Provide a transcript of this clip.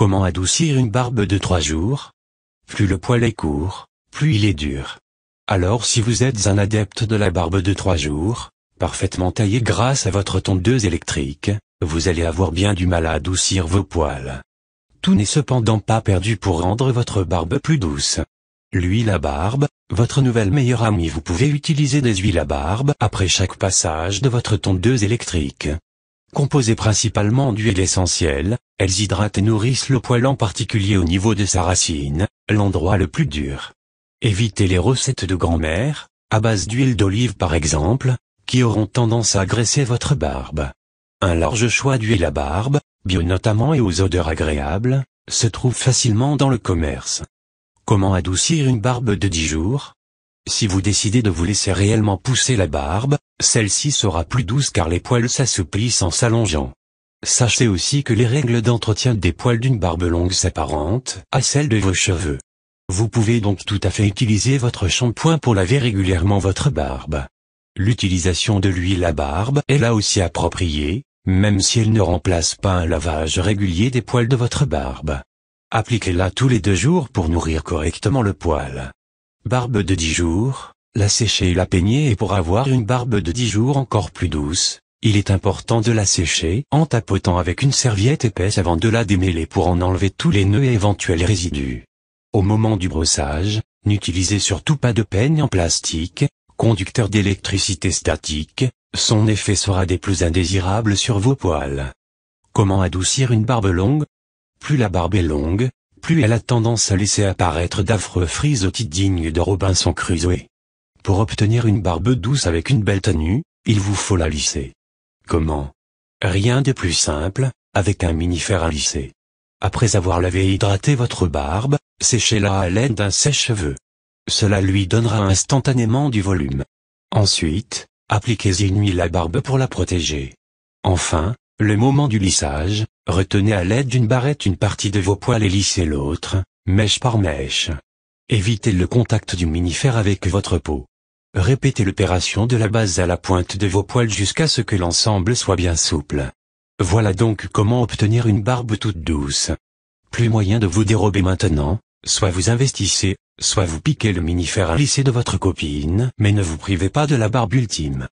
Comment adoucir une barbe de 3 jours? Plus le poil est court, plus il est dur. Alors si vous êtes un adepte de la barbe de 3 jours, parfaitement taillée grâce à votre tondeuse électrique, vous allez avoir bien du mal à adoucir vos poils. Tout n'est cependant pas perdu pour rendre votre barbe plus douce. L'huile à barbe, votre nouvelle meilleure amie. Vous pouvez utiliser des huiles à barbe après chaque passage de votre tondeuse électrique. Composées principalement d'huiles essentielles, elles hydratent et nourrissent le poil, en particulier au niveau de sa racine, l'endroit le plus dur. Évitez les recettes de grand-mère, à base d'huile d'olive par exemple, qui auront tendance à agresser votre barbe. Un large choix d'huile à barbe, bio notamment et aux odeurs agréables, se trouve facilement dans le commerce. Comment adoucir une barbe de 10 jours? Si vous décidez de vous laisser réellement pousser la barbe, celle-ci sera plus douce car les poils s'assouplissent en s'allongeant. Sachez aussi que les règles d'entretien des poils d'une barbe longue s'apparentent à celles de vos cheveux. Vous pouvez donc tout à fait utiliser votre shampoing pour laver régulièrement votre barbe. L'utilisation de l'huile à barbe est là aussi appropriée, même si elle ne remplace pas un lavage régulier des poils de votre barbe. Appliquez-la tous les 2 jours pour nourrir correctement le poil. Barbe de 10 jours, la sécher et la peigner. Et pour avoir une barbe de 10 jours encore plus douce, il est important de la sécher en tapotant avec une serviette épaisse avant de la démêler pour en enlever tous les nœuds et éventuels résidus. Au moment du brossage, n'utilisez surtout pas de peigne en plastique, conducteur d'électricité statique, son effet sera des plus indésirables sur vos poils. Comment adoucir une barbe longue? Plus la barbe est longue, plus elle a tendance à laisser apparaître d'affreux frisottis dignes de Robinson Crusoe. Pour obtenir une barbe douce avec une belle tenue, il vous faut la lisser. Comment? Rien de plus simple, avec un mini-fer à lisser. Après avoir lavé et hydraté votre barbe, séchez-la à l'aide d'un sèche-cheveux. Cela lui donnera instantanément du volume. Ensuite, appliquez-y une huile à barbe pour la protéger. Enfin, le moment du lissage, retenez à l'aide d'une barrette une partie de vos poils et lissez l'autre, mèche par mèche. Évitez le contact du mini-fer avec votre peau. Répétez l'opération de la base à la pointe de vos poils jusqu'à ce que l'ensemble soit bien souple. Voilà donc comment obtenir une barbe toute douce. Plus moyen de vous dérober maintenant, soit vous investissez, soit vous piquez le mini-fer à lisser de votre copine, mais ne vous privez pas de la barbe ultime.